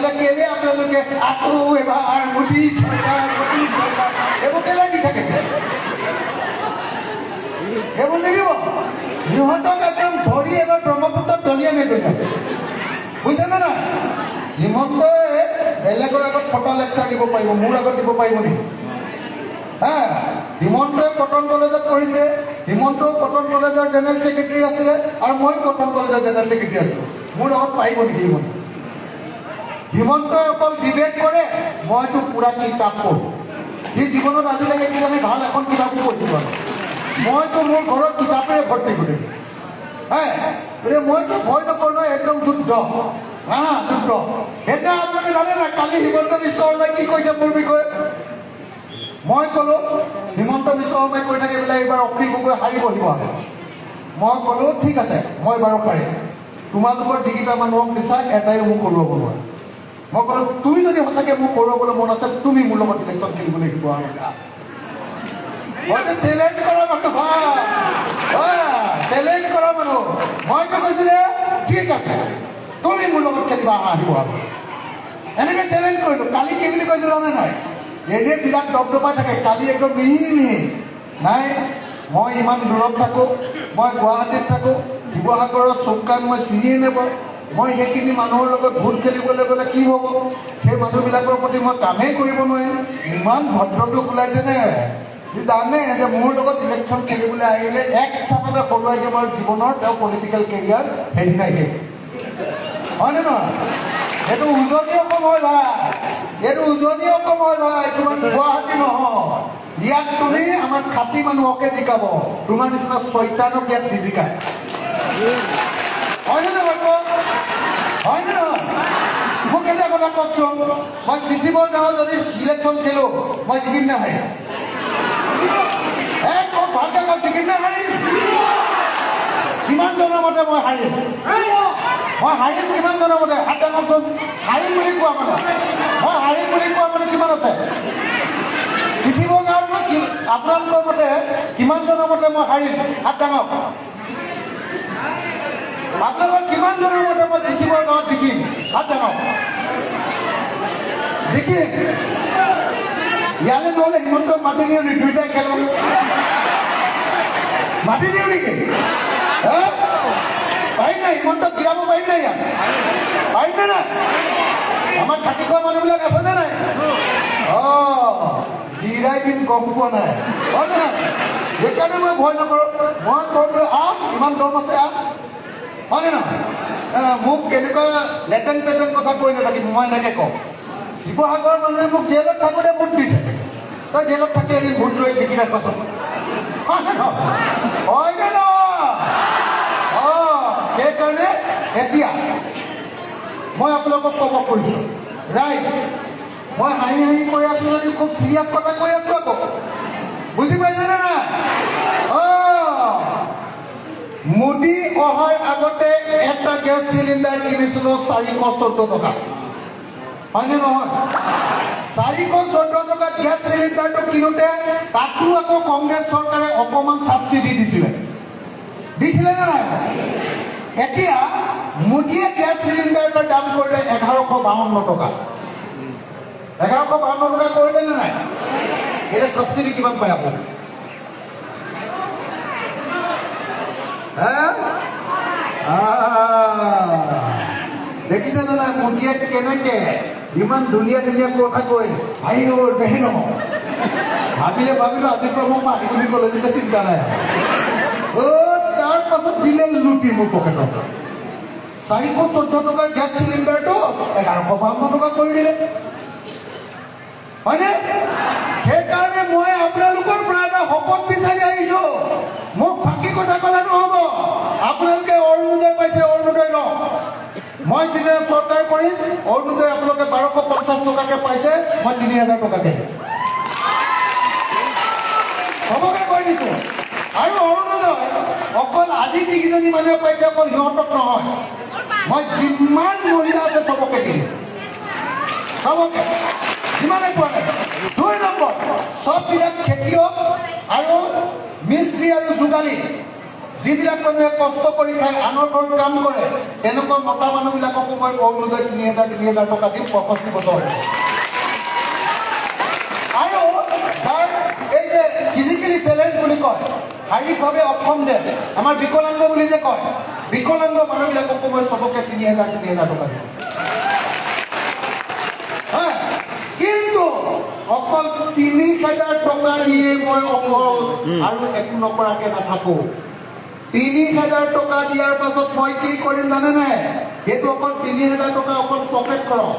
তেতিয়াহ'লে কেলে আপোনালোকে আকৌ এবাৰ মোদী চৰকাৰ এইবোৰ কেলে দি থাকে? এইবোৰ নিদিব। সিহঁতক একদম ধৰি এবাৰ ব্ৰহ্মপুত্ৰত দলিয়ামে দলিয়াম। বুজিছেনে নাই? হিমন্তই বেলেগৰ আগত ফটো লেকচাৰ দিব পাৰিব, মোৰ আগত দিব পাৰিব নেকি? হা, হিমন্তই কটন কলেজত পঢ়িছে, হিমন্ত কটন কলেজৰ জেনেৰেল ছেক্ৰেটাৰী আছিলে আৰু মই কটন কলেজৰ জেনেৰেল ছেক্ৰেটাৰী আছিলোঁ। মোৰ লগত পাৰিব নেকি হিমন্ত? হিমন্তই অকল ডিবেট কৰে, মইতো পুৰা কিতাপ পঢ়োঁ। সি জীৱনত আজিলৈকে কিজানি ভাল এখন কিতাপো পঢ়িব পাৰে। মইতো মোৰ ঘৰত কিতাপেৰে ভৰ্তি কৰি গতিকে মইতো ভয় নকৰোঁ নহয়, একদম যুদ্ধ। হা, যুদ্ধ। সেইদিনা আপোনালোকে জানে নাই কালি হিমন্ত বিশ্ব শৰ্মাই কি কৈছে মোৰ বিষয়ে? মই ক'লোঁ হিমন্ত বিশ্ব শৰ্মাই কৈ থাকে বোলে এইবাৰ অখিল গগৈ হাৰিব শিৱসাগৰত। মই ক'লোঁ ঠিক আছে, মই বাৰু পাৰিম। তোমালোকৰ যিকেইটা মানুহক দিছা এটাইও মোক কৰোৱাব নোৱাৰে। মই ক'লোঁ তুমি যদি সঁচাকৈ মোক কৰোৱাবলৈ মন আছে তুমি মোৰ লগত ইলেকশ্যন খেলিবলৈ শিৱসাগৰত। মইতো চেলেঞ্জ কৰা মানুহ, চেলেঞ্জ কৰা মানুহ। মইতো কৈছোঁ যে ঠিক আছে তুমি মোৰ লগত খেলিবা শিৱসাগৰত। এনেকৈ চেলেঞ্জ কৰিলোঁ। কালি কি বুলি কৈছোঁ জানে নাই? এনেই বিৰাট দপদপাই থাকে, কালি একদম মিহি নাই। মই ইমান দূৰত থাকোঁ, মই গুৱাহাটীত থাকোঁ, শিৱসাগৰৰ চৌকাত মই চিনিয়ে নাপাওঁ। মই সেইখিনি মানুহৰ লগত ভোট খেলিবলৈ গ'লে কি হ'ব? সেই মানুহবিলাকৰ প্ৰতি মই কামেই কৰিব নোৱাৰিম। ইমান ভদ্ৰটোক ওলাইছেনে? সি জানে যে মোৰ লগত ইলেকশ্যন খেলিবলৈ আহিলে এক চাপতে হৰুৱাই দিব আৰু জীৱনৰ তেওঁ পলিটিকেল কেৰিয়াৰ সেইদিনাই শেষ। হয়নে নহয়? এইটো উজনি অসম হয় ভাই, এইটো উজনি অসম হয় ভাই, তোমাৰ গুৱাহাটী নহয়। ইয়াত তুমি আমাৰ খাটি মানুহকে জিকাব, তোমাৰ নিচিনা চৈতানক ইয়াত নিজিকায়। হয়নে নহয় কওক? হয়নে নহয়? মোক এটা কথা কওকচোন, মই চিচিবৰ গাঁৱত যদি ইলেকশ্যন খেলোঁ মই জিকিম নে হাৰিম? কওক ভালকৈ কওক, জিকিম নে হাৰিম? কিমান জনৰ মতে মই হাৰিম? মই হাৰিম কিমান জনৰ মতে? হাত ডাঙৰচোন। হাৰিম বুলি কোৱা মানুহ, মই হাৰিম বুলি কোৱা মানুহ কিমান আছে? চিচিবৰ গাঁৱত মই আপোনালোকৰ মতে কিমান জনৰ মতে মই হাৰিম? হাত ডাঙৰ। আপোনালোকৰ কিমান জনৰ মতে মই চিচিবৰ গাঁৱত জিকিম? হাত ডাঙৰ। জিকিম। ইয়ালৈ নহ'লে হিমন্তক মাতি দিওঁ নেকি? দুইটাই খেলোঁ। মাতি দিওঁ নেকি? পাৰিম নাই? হিমন্তক গিৰাব পাৰিম নাই? ইয়াত পাৰিম নে নাই? আমাৰ খাটি খোৱা মানুহবিলাক আছেনে নাই? গিৰাই দিম, গম পোৱা নাই। হয়নে নাই? সেইকাৰণে মই ভয় নকৰোঁ। মই কওঁ আহ, ইমান দম আছে আহ। হয়নে নহয়? মোক কেনেকুৱা লেটেন পেটেন কথা কৈ নাথাকিম, মই এনেকৈ কওঁ। শিৱসাগৰৰ মানুহে মোক জেলত থাকোঁতে ভোট দিছে। তই জেলত থাকি এদিন ভোট লৈ জিকি পাছত হয়নে নহয়? হয়নে নহয়? সেইকাৰণে এতিয়া মই আপোনালোকক ক'ব কৈছোঁ, ৰাইট মই হাঁহি হাঁহি কৈ আছোঁ যদি খুব চিৰিয়াছ কথা কৈ আছোঁ আকৌ। বুজি পাইছেনে নাই? মোদী অহাৰ আগতে এটা গেছ চিলিণ্ডাৰ কিনিছিলোঁ 414 টকা। হয়নে নহয়? 414 টকাত গেছ চিলিণ্ডাৰটো কিনোতে তাতো আকৌ কংগ্ৰেছ চৰকাৰে অকণমান ছাবচিডি দিছিলে নে নাই? এতিয়া মোদীয়ে গেছ চিলিণ্ডাৰৰ দাম কৰিলে 1152 টকা। 1152 টকা কৰিলে নে নাই? এতিয়া ছাবচিডি কিমান পায় আপুনি? দেখিছেনে নাই মোদীয়ে কেনেকে ইমান ধুনীয়া ধুনীয়া কথা কৈ ভাই বেহেন ভাবিলোঁ আজিৰ পৰা মোক আহি বুলি ক'লে যেতিয়া চিন্তা নাই। তাৰ পাছত দিলে লুটি মোৰ পকেটৰ পৰা 414 টকাৰ গেছ চিলিণ্ডাৰটো 1152 টকা কৰি দিলে। হয়নে? সেইকাৰণে মই আপোনালোকৰ পৰা এটা শপত বিচাৰি আহিছোঁ। মোক ফাঁকি কথা ক'লে নহ'ব। আপোনালোকে অৰুণোদয় পাইছে, অৰুণোদয় লওক। মই যেতিয়া চৰকাৰ কৰিম অৰুণোদয় আপোনালোকে 1250 টকাকৈ পাইছে, মই 3000 টকাকৈ চবকে কৈ দিছোঁ। আৰু অৰুণোদয় অকল আজি যিকেইজনী মানুহে পাইছে অকল সিহঁতক নহয়, মই যিমান মহিলা আছে চবকে দিম, চবকে যিমানে পোৱা নাই। 2 নম্বৰ, চববিলাক খেতিয়ক আৰু মিস্ত্ৰী আৰু যোগালী যিবিলাক মানুহে কষ্ট কৰি খায়, আনৰ ঘৰত কাম কৰে, তেনেকুৱা মতা মানুহবিলাককো মই অৰুণোদয় ৩,০০০ টকা দিম ৬৫ বছৰ। আৰু যাৰ এই যে ফিজিকেলি চেলেঞ্জ বুলি কয়, শাৰীৰিকভাৱে অক্ষম যে আমাৰ বিকলাংগ বুলি যে কয়, বিকলাংগ মানুহবিলাককো মই চবকে ৩,০০০ টকা দিম। কিন্তু অকল ৩,০০০ টকা দিয়ে মই অকল আৰু একো নকৰাকে নাথাকো। ৩,০০০ টকা দিয়াৰ পাছত মই কি কৰিম জানে নাই? সেইটো অকল ৩,০০০ টকা অকল পকেট খৰচ।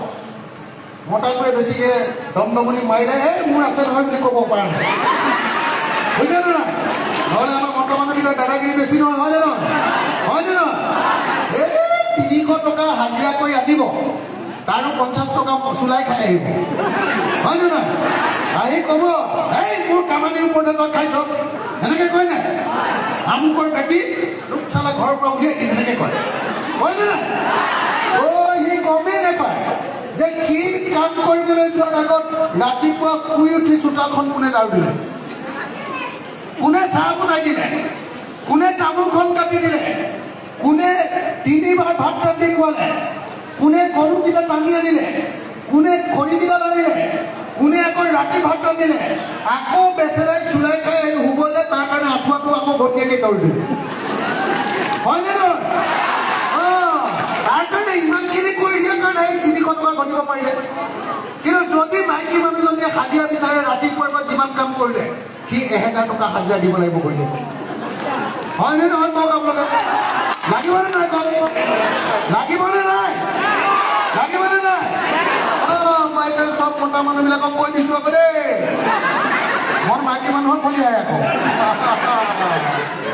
মতাটোৱে বেছিকে দমদমনি মাৰিলে মোৰ আছে নহয় বুলি ক'ব পৰা নাই, বুজিছে নে নাই? নহ'লে আমাৰ মতা মানুহকেইটাৰ দাদাগিৰি বেছি নহয়, হয়নে নহয়? হয়নে নহয়? ৩০০ টকা হাজিৰা কৰি আনিব, তাৰো ৫০ টকা চুলাই খাই আহিব, হয়নে নহয়? আহি ক'ব মোৰ কামানিৰ ওপৰতে তই খাইছ, এনেকৈ কয় নাই? আমুকৰ বেটি তোক চালা ঘৰৰ পৰা উলিয়াই দিম, এনেকৈ কয়, হয়নে নাই? সি গমেই নাপায় যে সি কাম কৰিবলৈ যোৱাৰ আগত ৰাতিপুৱা শুই উঠি চোতালখন কোনে ঝাৰু দিলে, কোনে চাহ বনাই দিলে, কোনে তামোলখন কাটি দিলে, কোনে ৩বাৰ ভাত ৰান্ধি খুৱালে, কোনে গৰুকেইটা টানি আনিলে, কোনে খৰিকেইটা আনিলে, কোনে আকৌ ৰাতি ভাত ৰান্ধিলে, আকৌ বেচেৰাই চুলাই খাই আহি শুব যে তাৰ কাৰণে আঁঠুৱাটো আকৌ ঘটীয়াকৈ দৌৰি দিলে, হয়নে নহয়? তাৰ কাৰণে ইমানখিনি কৰি দিয়াৰ কাৰণে ৩০০ টকা ঘটিব পাৰিলে। কিন্তু যদি মাইকী মানুহজনীয়ে হাজিৰা বিচাৰে, ৰাতিপুৱাৰ পৰা যিমান কাম কৰিলে সি ১,০০০ টকা হাজিৰা দিব লাগিব কৰিলে, হয়নে নহয়? কওক আপোনালোকে, লাগিবনে নাই? কওক, লাগিবনে নাই? লাগিবনে নাই? মই এতিয়া চব মতা মানুহবিলাকক কৈ দিছো আকৌ দেই, মই মাইকী মানুহৰ ফলিয়াই আকৌ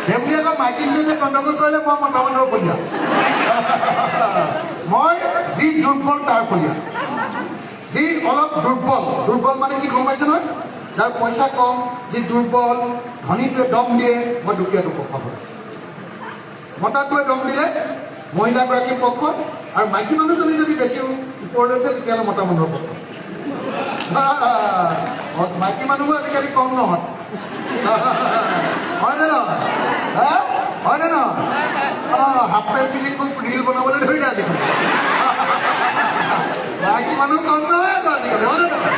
সেইবুলি আকৌ মাইকীজনীয়ে গণ্ডগোল কৰিলে মই মতা মানুহৰ ফলিয়া। মই যি দুৰ্বল তাৰ ফলিয়া, যি অলপ দুৰ্বল মানে কি গম পাইছে নহয়? যাৰ পইচা কম, যি দুৰ্বল, ধনীটোৱে দম দিয়ে, মই দুখীয়াটোক খাব। মতাটোৱে দম দিলে মহিলাগৰাকীৰ পক্ষ, আৰু মাইকী মানুহজনী যদি বেছি ওপৰলৈ উঠে তেতিয়াহ'লে মতা মানুহৰ পক্ষ। মাইকী মানুহো আজিকালি কম নহয়, হয়নে নহয়? হয়নে নহয়? হাফ পেণ্ট পিন্ধি খুব ৰিল বনাবলৈ ধৰিলে আজিকালি, মাইকী মানুহ কম নহয় আকৌ আজিকালি, হয়নে নহয়?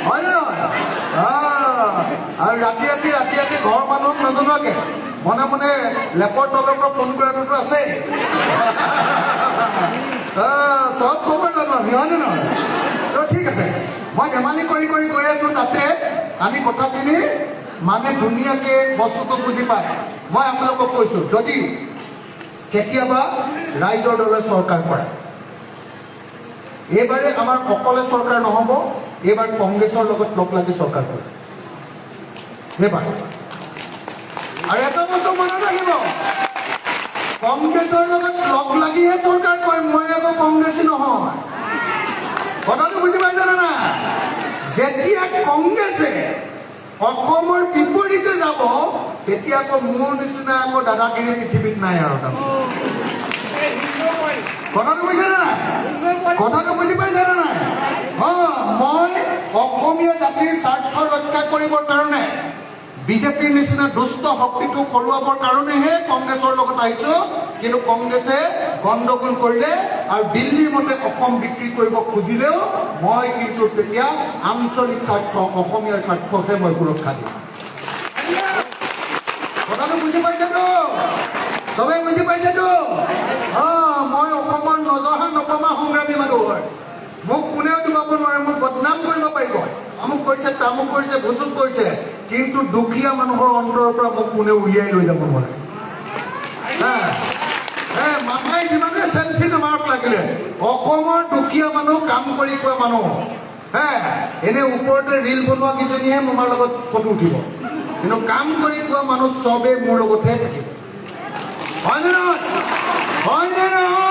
হয়নে নহয়? আৰু ৰাতি ৰাতি ঘৰৰ মানুহক নজনোৱাকে মনে মনে লেপৰ তলৰ পৰা ফোন কৰাটোতো আছেই, চব খবৰ জানো আমি, হয়নে নহয়? তো ঠিক আছে, মই ধেমালি কৰি গৈ আছো, যাতে আমি কথাখিনি মানে ধুনীয়াকৈ বস্তুটো বুজি পায়। মই আপোনালোকক কৈছোঁ, যদি কেতিয়াবা ৰাইজৰ দলে চৰকাৰ কৰে, এইবাৰে আমাৰ অকলে চৰকাৰ নহ'ব, এইবাৰ কংগ্ৰেছৰ লগত লগ লাগি চৰকাৰ কৰে এইবাৰ। আৰু এটা বস্তু মনত ৰাখিব, কংগ্ৰেছৰ লগত লগ লাগিহে চৰকাৰ কৰে, মই আকৌ কংগ্ৰেছী নহয়, কথাটো বুজি পাইছেনে নাই? যেতিয়া কংগ্ৰেছে অসমৰ বিপৰীতে যাব, তেতিয়া আকৌ মোৰ নিচিনা আকৌ দাদাগিৰি পৃথিৱীত নাই আৰু কথাটো বুজিছেনে নাই? কথাটো বুজি পাইছেনে নাই? মই অসমীয়া জাতিৰ স্বাৰ্থ ৰক্ষা কৰিবৰ কাৰণে, বিজেপিৰ নিচিনা দুষ্ট শক্তিটো সৰুৱাবৰ কাৰণেহে কংগ্ৰেছৰ লগত আহিছোঁ। কিন্তু কংগ্ৰেছে গণ্ডগোল কৰিলে আৰু দিল্লীৰ মতে অসম বিক্ৰী কৰিব খুজিলেও মই কিন্তু তেতিয়া আঞ্চলিক স্বাৰ্থ, অসমীয়াৰ স্বাৰ্থহে মই সুৰক্ষা দিম। কথাটো বুজি পাইছেতো? চবে বুজি পাইছেতো? মই অসমৰ নজহা নকমা সংগ্ৰামী মানুহ হয়, মোক কোনেও ডুবাব নোৱাৰে, মোক বদনাম কৰিব পাৰিব, আমুক কৰিছে তামুক কৰিছে ভুচুক কৰিছে, কিন্তু দুখীয়া মানুহৰ অন্তৰৰ পৰা মোক কোনেও উলিয়াই লৈ যাব নোৱাৰে। মামাই যিমানে চেল্ফি নামাৰক লাগিলে, অসমৰ দুখীয়া মানুহ, কাম কৰি খোৱা মানুহ, এনে ওপৰতে ৰিল বনোৱা কেইজনীহে মোৰ লগত ফটো উঠিব, কিন্তু কাম কৰি খোৱা মানুহ চবেই মোৰ লগতহে থাকিব, হয়নে নহয়? হয়নে নহয়?